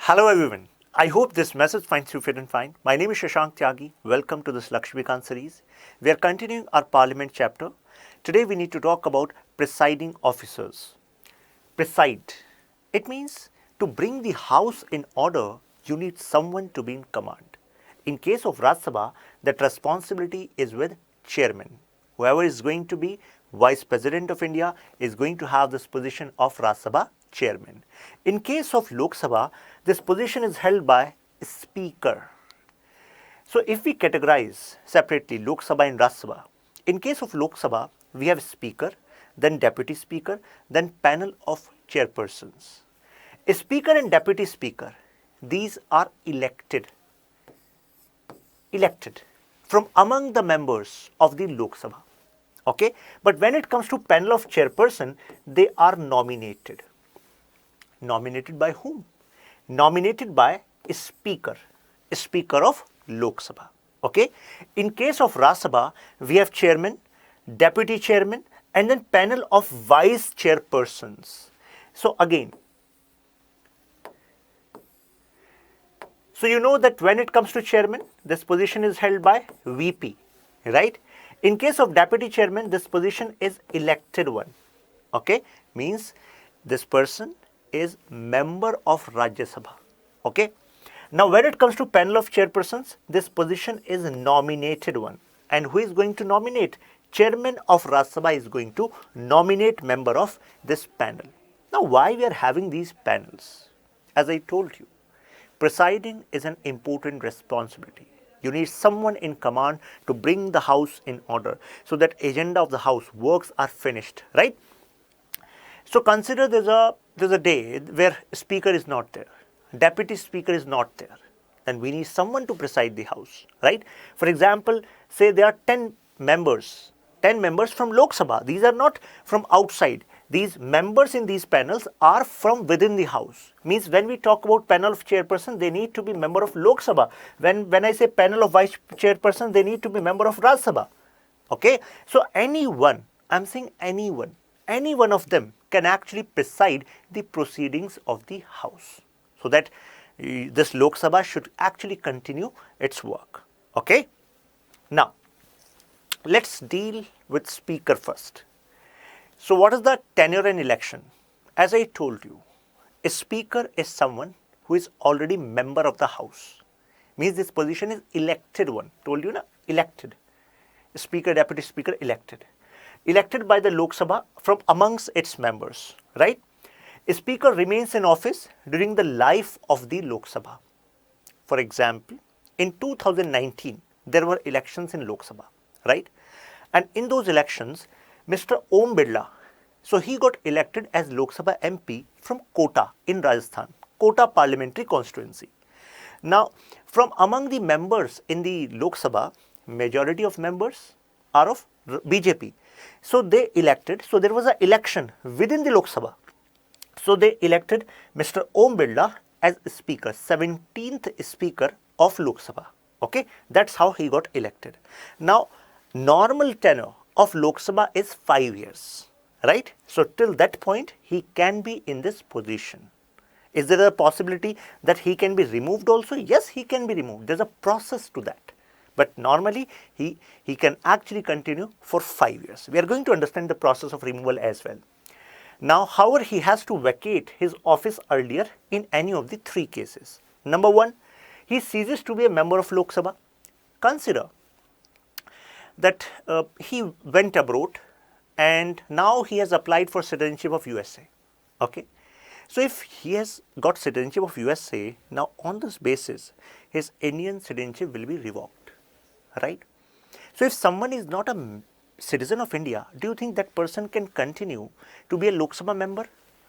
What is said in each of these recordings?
Hello everyone. I hope this message finds you fit and fine. My name is Shashank Tyagi. Welcome to this Lakshmikant series. We are continuing our Parliament chapter. Today we need to talk about presiding officers. Preside. It means to bring the house in order, you need someone to be in command. In case of Rajya Sabha, that responsibility is with chairman. Whoever is going to be Vice President of India is going to have this position of Rajya Sabha chairman. In case of Lok Sabha, this position is held by speaker. So if we categorize separately Lok Sabha and Rajya Sabha, in case of Lok Sabha, we have speaker, then deputy speaker, then panel of chairpersons. A speaker and deputy speaker, these are elected from among the members of the Lok Sabha. Okay, but when it comes to panel of chairperson, they are nominated. Nominated by whom? Nominated by a speaker of Lok Sabha. Okay, in case of Rajya Sabha, we have chairman, deputy chairman, and then panel of vice chairpersons. So again, so you know that when it comes to chairman, this position is held by VP, right? In case of deputy chairman, this position is elected one. Okay, means this person is member of Rajya Sabha. Okay. Now when it comes to panel of chairpersons, this position is nominated one. And who is going to nominate? Chairman of Rajya Sabha is going to nominate member of this panel. Now why we are having these panels? As I told you, presiding is an important responsibility. You need someone in command to bring the house in order so that agenda of the house works are finished, right? So consider there's a day where speaker is not there, deputy speaker is not there, then we need someone to preside the house, right? For example, say there are 10 members from Lok Sabha. These are not from outside. These members in these panels are from within the house. Means when we talk about panel of chairperson, they need to be member of Lok Sabha. When I say panel of vice chairperson, they need to be member of Rajya Sabha. Okay, so anyone, I'm saying anyone, any one of them can actually preside the proceedings of the house so that this Lok Sabha should actually continue its work. Okay, now let's deal with speaker first. So what is the tenure and election? As I told you, a speaker is someone who is already member of the house. Means this position is elected one. Told you na, elected. Speaker, deputy speaker, elected. Elected by the Lok Sabha from amongst its members, right? A speaker remains in office during the life of the Lok Sabha. For example, in 2019, there were elections in Lok Sabha, right? And in those elections, Mr. Om Birla, so he got elected as Lok Sabha MP from Kota in Rajasthan, Kota parliamentary constituency. Now, from among the members in the Lok Sabha, majority of members are of BJP. So they elected, so there was an election within the Lok Sabha. So they elected Mr. Om Birla as speaker, 17th speaker of Lok Sabha. Okay, that's how he got elected. Now, normal tenure of Lok Sabha is 5 years, right? So till that point, he can be in this position. Is there a possibility that he can be removed also? Yes, he can be removed. There's a process to that. But normally, he can actually continue for 5 years. We are going to understand the process of removal as well. Now, however, he has to vacate his office earlier in any of the 3 cases. Number 1, he ceases to be a member of Lok Sabha. Consider that he went abroad and now he has applied for citizenship of USA. Okay. So if he has got citizenship of USA, now on this basis, his Indian citizenship will be revoked, right? So if someone is not a citizen of India, do you think that person can continue to be a Lok Sabha member?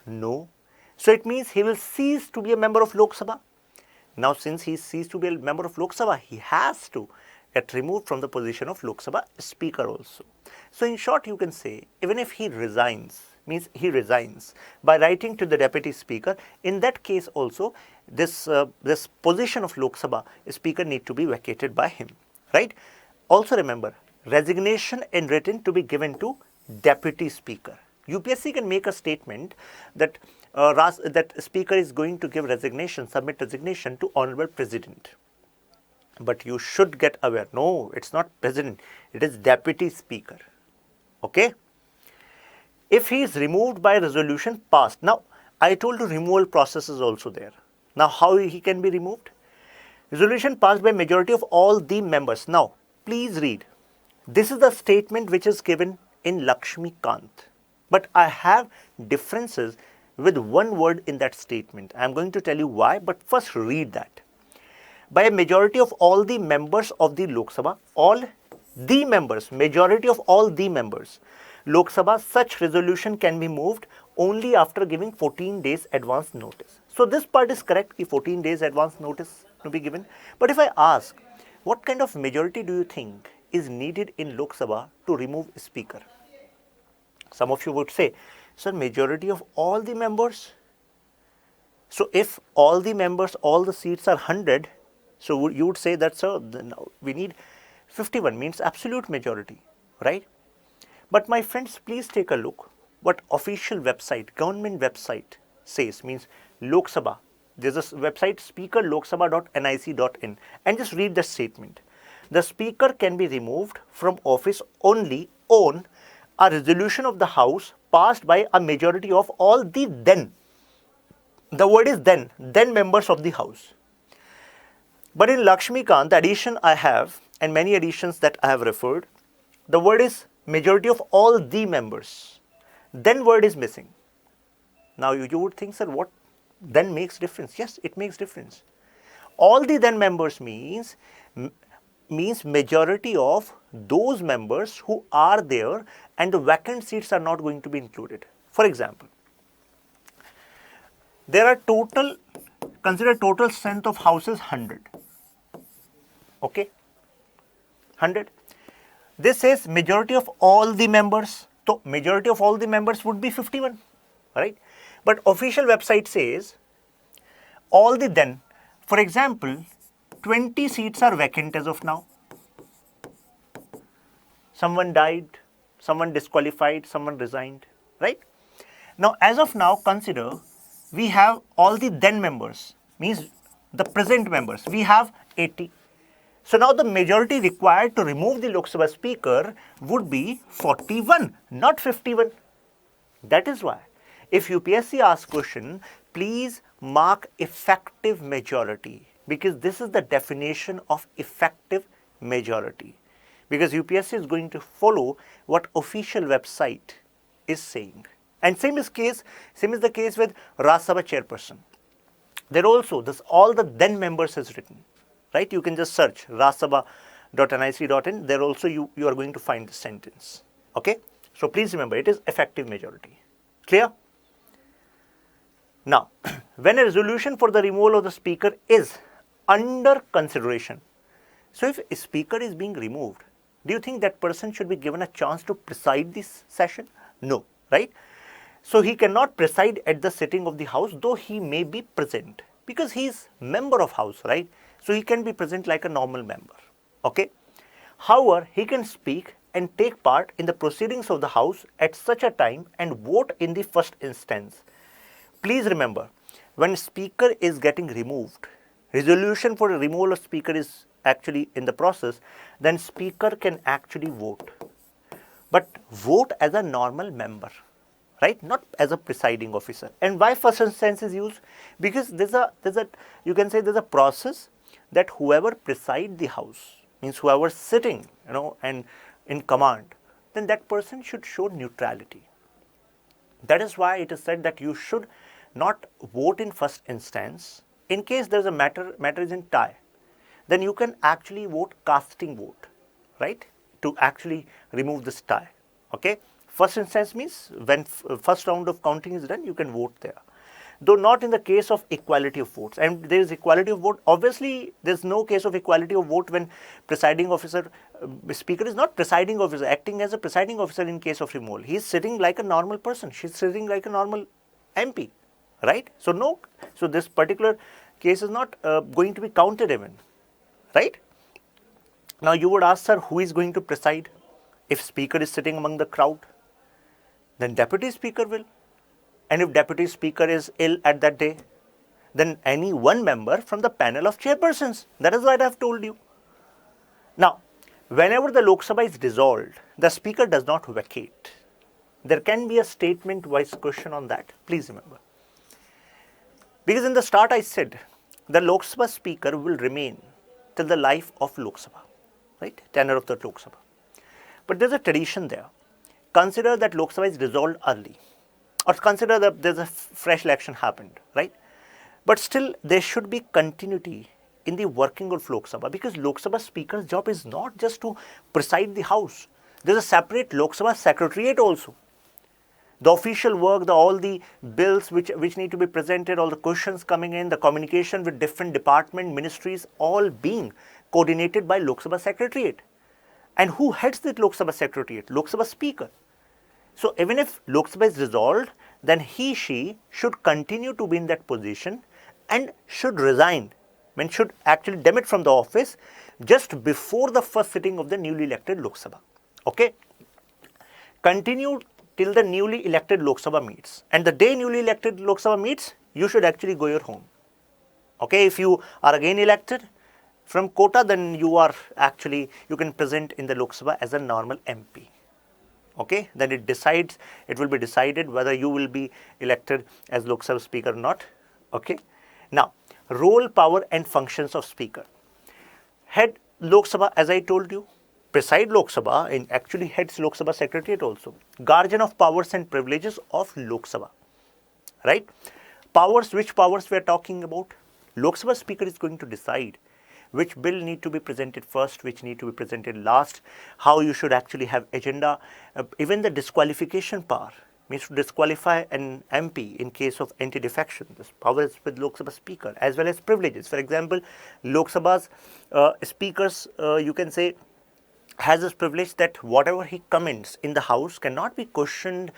No. So it means he will cease to be a member of Lok Sabha. Now since he ceased to be a member of Lok Sabha, he has to get removed from the position of Lok Sabha speaker also. So in short, you can say, even if he resigns, means he resigns by writing to the deputy speaker, in that case also, this position of Lok Sabha speaker need to be vacated by him, right? Also remember, resignation in written to be given to deputy speaker. UPSC can make a statement that that speaker is going to give resignation, submit resignation to honorable president. But you should get aware, no, it's not president, it is deputy speaker. Okay? If he is removed by resolution passed, now I told you removal process is also there. Now how he can be removed? Resolution passed by majority of all the members. Now please read. This is the statement which is given in Lakshmikant. But I have differences with one word in that statement. I am going to tell you why, but first read that. By a majority of all the members of the Lok Sabha, all the members, majority of all the members, Lok Sabha, such resolution can be moved only after giving 14 days advance notice. So this part is correct, 14 days advance notice to be given. But if I ask, what kind of majority do you think is needed in Lok Sabha to remove a speaker? Some of you would say, sir, majority of all the members. So if all the members, all the seats are 100, so you would say that, sir, we need 51, means absolute majority, right? But my friends, please take a look what official website, government website says, means Lok Sabha. There's a website speakerloksabha.nic.in, and just read the statement. The speaker can be removed from office only on a resolution of the House passed by a majority of all the the word is then members of the House. But in Lakshmikant, the addition I have, and many additions that I have referred, the word is majority of all the members. Then word is missing. Now you would think, sir, what then makes difference? Yes, it makes difference. All the then members means majority of those members who are there, and the vacant seats are not going to be included. For example, there are consider total strength of houses 100. Okay, 100. This says majority of all the members. So majority of all the members would be 51, right? But official website says all the then. For example, 20 seats are vacant as of now. Someone died, someone disqualified, someone resigned, right? Now, as of now, consider we have all the then members, means the present members. We have 80. So now the majority required to remove the Lok Sabha speaker would be 41, not 51. That is why, if UPSC asks question, please mark effective majority, because this is the definition of effective majority. Because UPSC is going to follow what official website is saying. And same is the case with Rajya Sabha chairperson. There also, all the then members is written, right? You can just search rajyasabha.nic.in. There also you are going to find the sentence. Okay? So please remember, it is effective majority. Clear? Now, when a resolution for the removal of the speaker is under consideration, so if a speaker is being removed, do you think that person should be given a chance to preside this session? No, right? So he cannot preside at the sitting of the House, though he may be present, because he is member of House, right? So he can be present like a normal member. Okay? However, he can speak and take part in the proceedings of the House at such a time and vote in the first instance. Please remember, when speaker is getting removed, resolution for the removal of speaker is actually in the process, then speaker can actually vote. But vote as a normal member, right? Not as a presiding officer. And why first instance is used? Because you can say there's a process that whoever preside the House, means whoever sitting, and in command, then that person should show neutrality. That is why it is said that you should not vote in first instance. In case there's a matter is in tie, then you can actually vote casting vote, right? To actually remove this tie. Okay? First instance means when first round of counting is done, you can vote there. Though not in the case of equality of votes. And there is equality of vote. Obviously, there's no case of equality of vote when presiding officer, speaker is not presiding officer, acting as a presiding officer in case of removal. He is sitting like a normal person. She's sitting like a normal MP, right? So no, so this particular case is not going to be counted even, right? Now you would ask, sir, who is going to preside if speaker is sitting among the crowd? Then deputy speaker will. And if Deputy Speaker is ill at that day, then any one member from the panel of chairpersons. That is what I have told you. Now, whenever the Lok Sabha is dissolved, the Speaker does not vacate. There can be a statement-wise question on that. Please remember. Because in the start I said, the Lok Sabha Speaker will remain till the life of Lok Sabha, right? Tenure of the Lok Sabha. But there's a tradition there. Consider that Lok Sabha is dissolved early, or consider that there's a fresh election happened, right? But still, there should be continuity in the working of Lok Sabha, because Lok Sabha Speaker's job is not just to preside the House. There's a separate Lok Sabha Secretariat also. The official work, all the bills which need to be presented, all the questions coming in, the communication with different department, ministries, all being coordinated by Lok Sabha Secretariat. And who heads the Lok Sabha Secretariat? Lok Sabha Speaker. So even if Lok Sabha is dissolved, then she should continue to be in that position and should resign, should actually demit from the office just before the first sitting of the newly elected Lok Sabha. Okay? Continue till the newly elected Lok Sabha meets. And the day newly elected Lok Sabha meets, you should actually go your home. Okay? If you are again elected from quota, then you can present in the Lok Sabha as a normal MP. Okay? Then it will be decided whether you will be elected as Lok Sabha Speaker or not. Okay? Now, role, power and functions of Speaker. Head Lok Sabha, as I told you, preside Lok Sabha and actually heads Lok Sabha Secretariat also. Guardian of powers and privileges of Lok Sabha. Right? Powers, which powers we are talking about? Lok Sabha Speaker is going to decide which bill need to be presented first, which need to be presented last, how you should actually have agenda. Even the disqualification power means to disqualify an MP in case of anti-defection. This power is with Lok Sabha Speaker, as well as privileges. For example, Lok Sabha's speakers, you can say, has this privilege that whatever he comments in the House cannot be questioned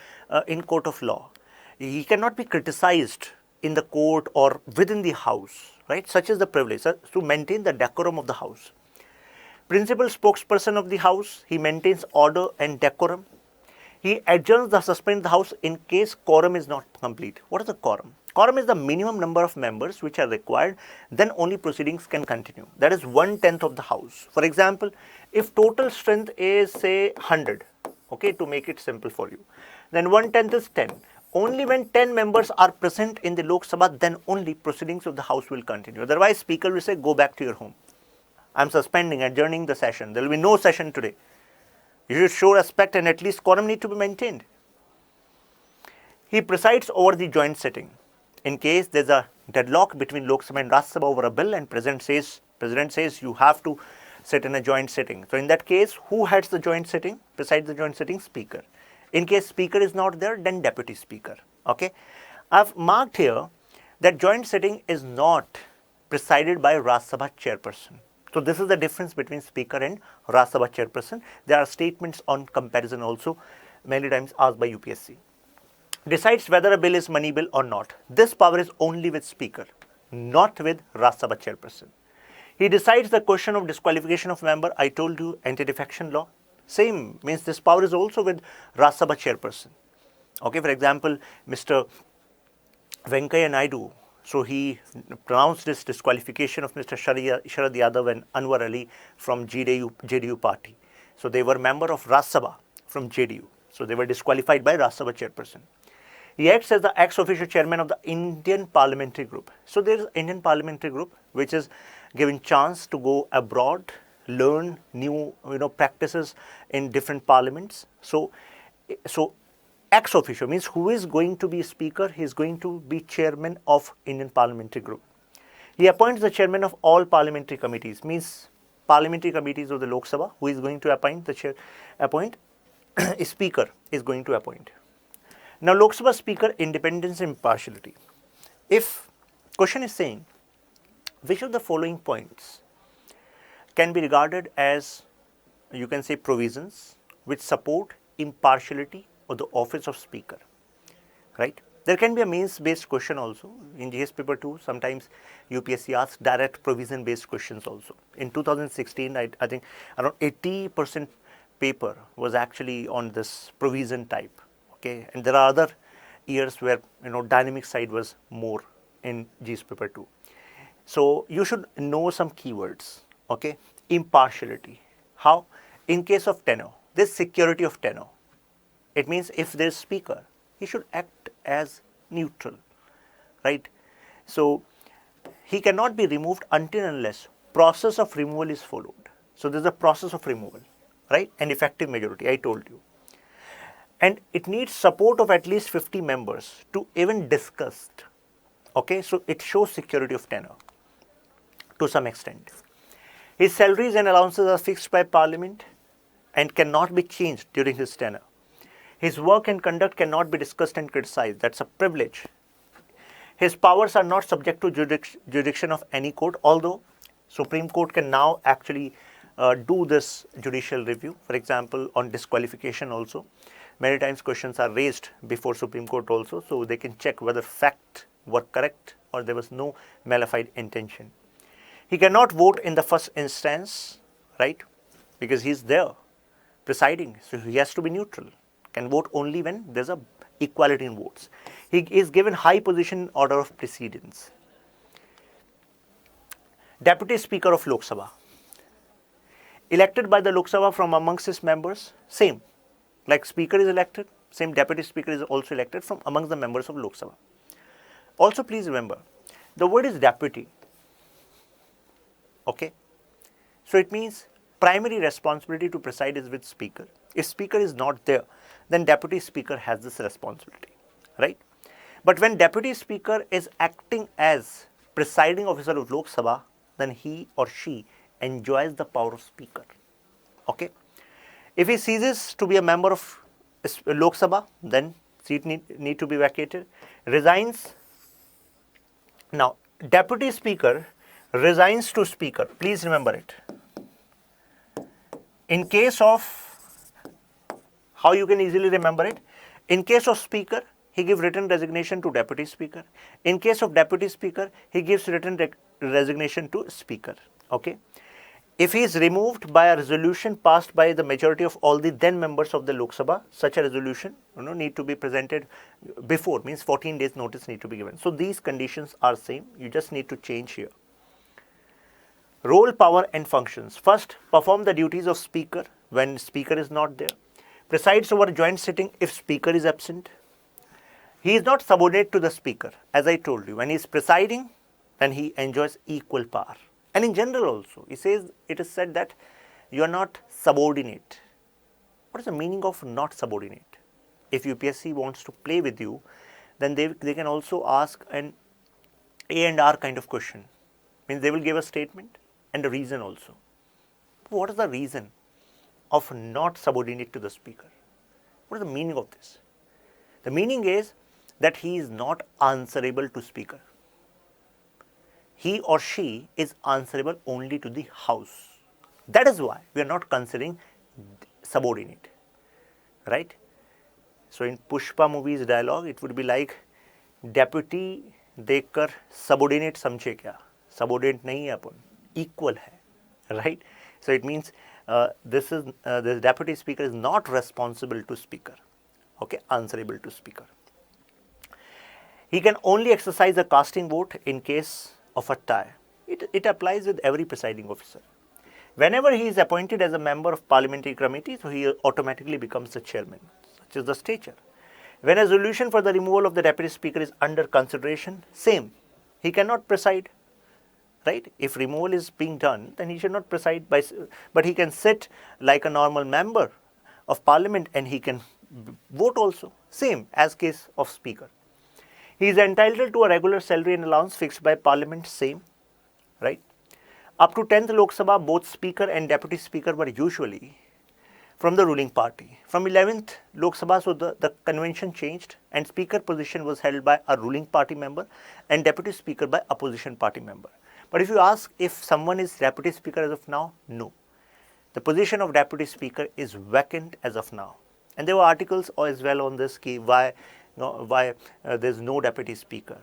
in court of law. He cannot be criticized in the court or within the House, right? Such is the privilege, to maintain the decorum of the House. Principal spokesperson of the House, he maintains order and decorum. He adjourns the suspend the House in case quorum is not complete. What is a quorum? Quorum is the minimum number of members which are required, then only proceedings can continue. That is 1/10 of the House. For example, if total strength is say 100, okay, to make it simple for you, then 1/10 is 10. Only when 10 members are present in the Lok Sabha, then only proceedings of the House will continue. Otherwise, Speaker will say, go back to your home. I am suspending, adjourning the session. There will be no session today. You should show respect and at least quorum need to be maintained. He presides over the joint sitting. In case there's a deadlock between Lok Sabha and Rajya Sabha over a bill and President says you have to sit in a joint sitting. So in that case, who heads the joint sitting? Presides the joint sitting? Speaker. In case Speaker is not there, then Deputy Speaker. Okay? I've marked here that joint sitting is not presided by Rajya Sabha Chairperson. So this is the difference between Speaker and Rajya Sabha Chairperson. There are statements on comparison also many times asked by UPSC. Decides whether a bill is money bill or not. This power is only with Speaker, not with Rajya Sabha Chairperson. He decides the question of disqualification of member. I told you, anti-defection law. Same, means this power is also with Rajya Sabha Chairperson. Okay, for example, Mr. Venkaiah Naidu, so he pronounced this disqualification of Mr. Sharad Yadav and Anwar Ali from JDU party. So they were member of Rajya Sabha from JDU. So they were disqualified by Rajya Sabha Chairperson. He acts as the ex-officio chairman of the Indian Parliamentary Group. So there is Indian Parliamentary Group which is given chance to go abroad, learn new practices in different parliaments. So ex-officio means who is going to be speaker, he is going to be chairman of Indian Parliamentary Group. He appoints the chairman of all parliamentary committees, means parliamentary committees of the Lok Sabha, who is going to appoint the chair, speaker is going to appoint. Now Lok Sabha Speaker, independence and impartiality. If question is saying which of the following points can be regarded as, you can say, provisions which support impartiality of the office of Speaker, right? There can be a means-based question also. In GS paper 2, sometimes UPSC asks direct provision-based questions also. In 2016, I think around 80% paper was actually on this provision type. Okay, and there are other years where dynamic side was more in GS paper 2. So you should know some keywords. Okay, impartiality. How? In case of tenor, this security of tenor. It means if there is speaker, he should act as neutral, right? So he cannot be removed until unless process of removal is followed. So there is a process of removal, right? And effective majority, I told you. And it needs support of at least 50 members to even discuss. Okay, so it shows security of tenor to some extent. His salaries and allowances are fixed by Parliament and cannot be changed during his tenure. His work and conduct cannot be discussed and criticized. That's a privilege. His powers are not subject to jurisdiction of any court, although Supreme Court can now actually do this judicial review. For example, on disqualification also. Many times questions are raised before Supreme Court also, so they can check whether facts were correct or there was no malified intention. He cannot vote in the first instance, right? Because he's there presiding, so he has to be neutral. Can vote only when there's a equality in votes. He is given high position order of precedence. Deputy Speaker of Lok Sabha. Elected by the Lok Sabha from amongst his members, same. Like Speaker is elected, same Deputy Speaker is also elected from amongst the members of Lok Sabha. Also please remember, the word is deputy. Okay. So it means primary responsibility to preside is with Speaker. If Speaker is not there, then Deputy Speaker has this responsibility, right? But when Deputy Speaker is acting as presiding officer of Lok Sabha, then he or she enjoys the power of Speaker. Okay. If he ceases to be a member of Lok Sabha, then seat need to be vacated. Resigns. Now, Deputy Speaker resigns to Speaker. Please remember it. In case of, how you can easily remember it? In case of Speaker, he gives written resignation to Deputy Speaker. In case of Deputy Speaker, he gives written resignation to Speaker. Okay. If he is removed by a resolution passed by the majority of all the then members of the Lok Sabha, such a resolution need to be presented before, means 14 days notice need to be given. So these conditions are same. You just need to change here. Role, power and functions. First, perform the duties of Speaker when Speaker is not there. Presides over joint sitting if Speaker is absent. He is not subordinate to the Speaker. As I told you, when he is presiding, then he enjoys equal power. And in general also, it is said that you are not subordinate. What is the meaning of not subordinate? If UPSC wants to play with you, then they can also ask an A and R kind of question. Means they will give a statement and a reason also. What is the reason of not subordinate to the Speaker? What is the meaning of this? The meaning is that he is not answerable to Speaker. He or she is answerable only to the House. That is why we are not considering subordinate, right? So in Pushpa movie's dialogue, it would be like, deputy देखकर subordinate समझे क्या? Subordinate नहीं है अपन, equal है, right? So it means this deputy speaker is not responsible to Speaker, okay, answerable to Speaker. He can only exercise a casting vote in case of a tie. It applies with every presiding officer. Whenever he is appointed as a member of parliamentary committee, so he automatically becomes the chairman, such is the stature. When a resolution for the removal of the deputy speaker is under consideration, same, he cannot preside, right? If removal is being done, then he should not preside, but he can sit like a normal member of parliament and he can vote also, same as case of speaker. He is entitled to a regular salary and allowance fixed by Parliament, same, right? Up to 10th Lok Sabha, both Speaker and Deputy Speaker were usually from the ruling party. From 11th Lok Sabha, so the convention changed and Speaker position was held by a ruling party member and Deputy Speaker by opposition party member. But if you ask if someone is Deputy Speaker as of now, no. The position of Deputy Speaker is vacant as of now. And there were articles as well on this, why there's no deputy speaker.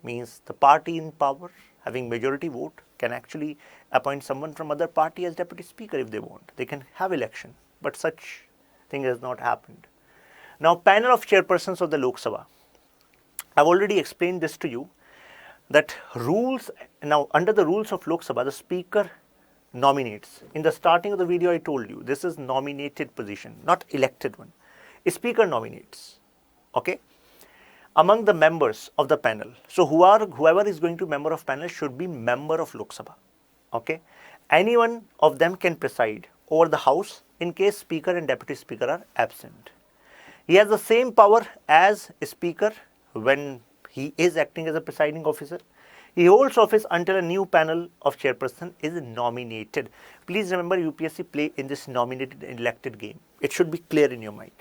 Means the party in power having majority vote can actually appoint someone from other party as deputy speaker if they want. They can have election, but such thing has not happened. Now panel of chairpersons of the Lok Sabha. I've already explained this to you that rules, now under the rules of Lok Sabha, the speaker nominates. In the starting of the video I told you, this is nominated position, not elected one. A speaker nominates, okay, among the members of the panel. So whoever is going to be member of panel should be member of Lok Sabha, okay. Any one of them can preside over the house in case speaker and deputy speaker are absent. He has the same power as a speaker when he is acting as a presiding officer. He holds office until a new panel of chairperson is nominated. Please remember, UPSC play in this nominated and elected game. It should be clear in your mind.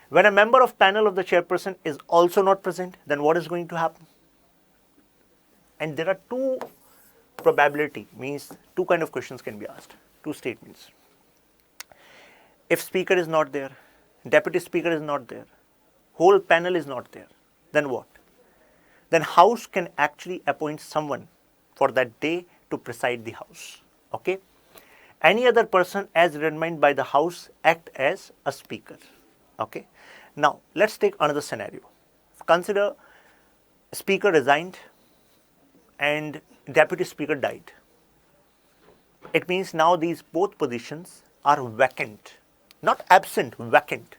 When a member of panel of the chairperson is also not present, then what is going to happen? And there are two probability, means two kind of questions can be asked, two statements. If speaker is not there, deputy speaker is not there, whole panel is not there, then what? Then house can actually appoint someone for that day to preside the house, okay. Any other person as determined by the house act as a speaker, okay. Now let's take another scenario. Consider speaker resigned and deputy speaker died. It means now these both positions are vacant, not absent, vacant.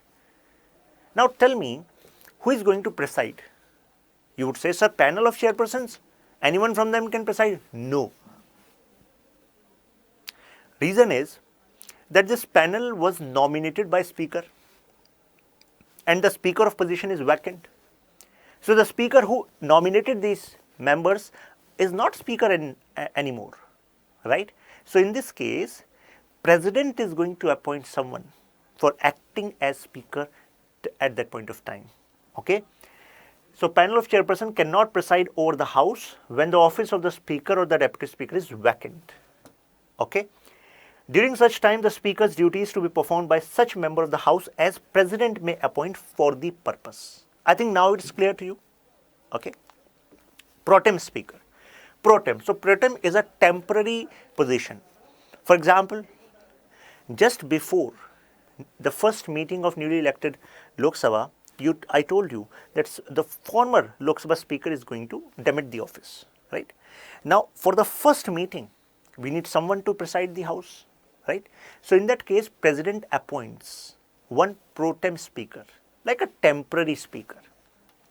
Now tell me, who is going to preside? You would say, sir, panel of chairpersons, anyone from them can preside? No. Reason is that this panel was nominated by speaker and the speaker of position is vacant. So the speaker who nominated these members is not speaker anymore, right? So in this case, president is going to appoint someone for acting as speaker at that point of time, okay. So panel of chairperson cannot preside over the house when the office of the speaker or the deputy speaker is vacant, okay. During such time, the speaker's duties to be performed by such member of the house as president may appoint for the purpose. I think now it's clear to you, okay. Pro tem speaker. Pro tem. So pro tem is a temporary position. For example, just before the first meeting of newly elected Lok Sabha, I told you that the former Lok Sabha speaker is going to demit the office, right? Now, for the first meeting, we need someone to preside the house, right? So in that case, president appoints one pro tem speaker, like a temporary speaker,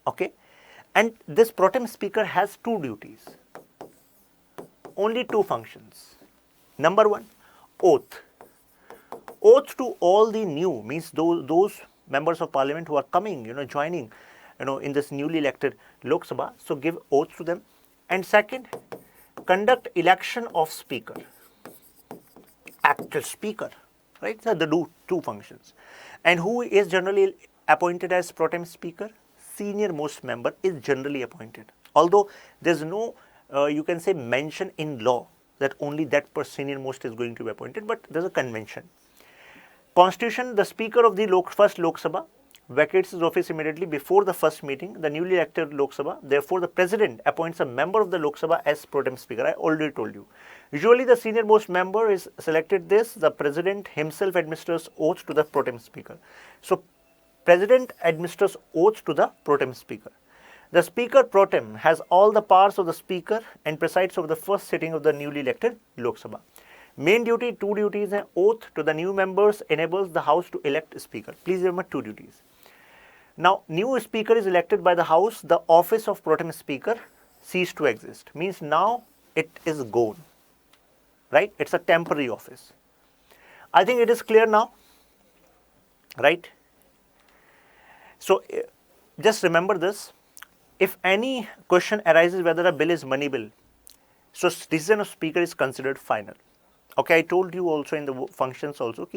okay? And this pro tem speaker has two duties, only two functions. Number one, oath. Oath to all the new, means those members of parliament who are coming, joining, in this newly elected Lok Sabha. So give oath to them. And second, conduct election of speaker, actual speaker, right? So the two functions. And who is generally appointed as pro tem speaker? Senior most member is generally appointed. Although there's no, you can say, mention in law that only that senior most is going to be appointed, but there's a convention. Constitution, the speaker of the first Lok Sabha vacates his office immediately before the first meeting, the newly elected Lok Sabha. Therefore, the president appoints a member of the Lok Sabha as pro tem speaker. I already told you. Usually, the senior most member is selected the president himself administers oath to the pro tem speaker. So, president administers oath to the pro tem speaker. The speaker pro tem has all the powers of the speaker and presides over the first sitting of the newly elected Lok Sabha. Main duty, two duties, and oath to the new members enables the house to elect a speaker. Please remember two duties. Now, new speaker is elected by the house, the office of pro tem speaker ceased to exist. Means now it is gone, right? It's a temporary office. I think it is clear now, right? So, just remember this. If any question arises whether a bill is money bill, so decision of speaker is considered final. Okay, I told you also in the functions also,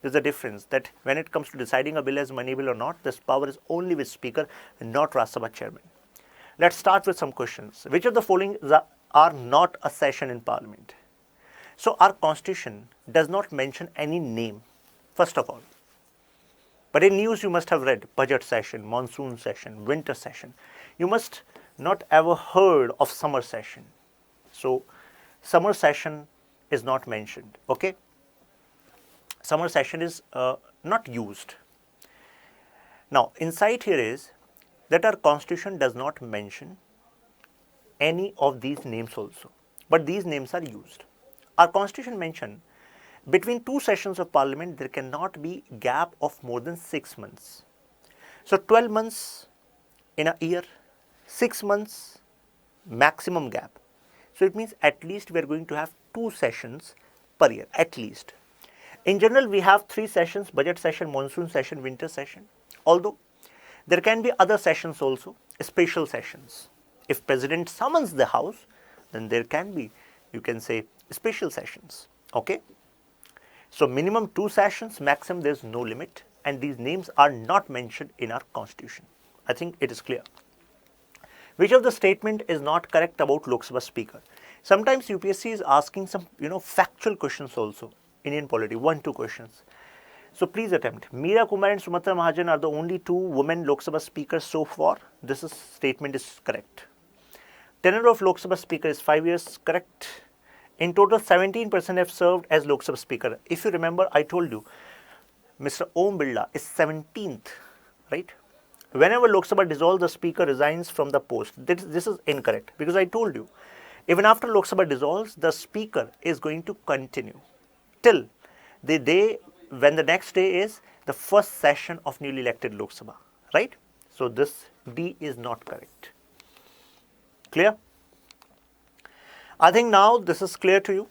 there's a difference that when it comes to deciding a bill as money bill or not, this power is only with speaker and not Rajya Sabha chairman. Let's start with some questions. Which of the following are not a session in parliament? So our constitution does not mention any name, first of all. But in news you must have read budget session, monsoon session, winter session. You must not ever heard of summer session. So summer session is not mentioned, okay? Summer session is not used. Now, insight here is, that our constitution does not mention any of these names also, but these names are used. Our constitution mention between two sessions of parliament there cannot be gap of more than 6 months. So 12 months in a year, 6 months maximum gap. So it means at least we are going to have 2 sessions per year, at least. In general, we have 3 sessions: budget session, monsoon session, winter session. Although there can be other sessions also, special sessions. If president summons the house, then there can be, you can say, special sessions. Okay. So minimum 2 sessions, maximum there is no limit, and these names are not mentioned in our constitution. I think it is clear. Which of the statement is not correct about Lok Sabha speaker? Sometimes UPSC is asking some factual questions also, Indian polity, 1-2 questions. So please attempt. Meera Kumar and Sumatra Mahajan are the only 2 women Lok Sabha speakers so far. This statement is correct. Tenure of Lok Sabha speaker is 5 years, correct. In total, 17% have served as Lok Sabha speaker. If you remember, I told you, Mr. Om Birla is 17th, right? Whenever Lok Sabha dissolves, the speaker resigns from the post. This is incorrect, because I told you, even after Lok Sabha dissolves, the speaker is going to continue till the day when the next day is the first session of newly elected Lok Sabha, right? So this D is not correct. Clear? I think now this is clear to you,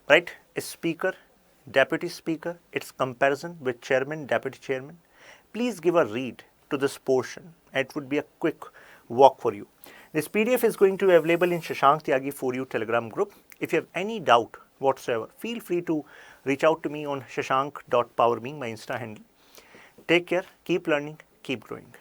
right? A speaker, deputy speaker, its comparison with chairman, deputy chairman. Please give a read to this portion. It would be a quick walk for you. This PDF is going to be available in Shashank Tyagi for you Telegram group. If you have any doubt whatsoever, feel free to reach out to me on shashank.powerme, my Insta handle. Take care, keep learning, keep growing.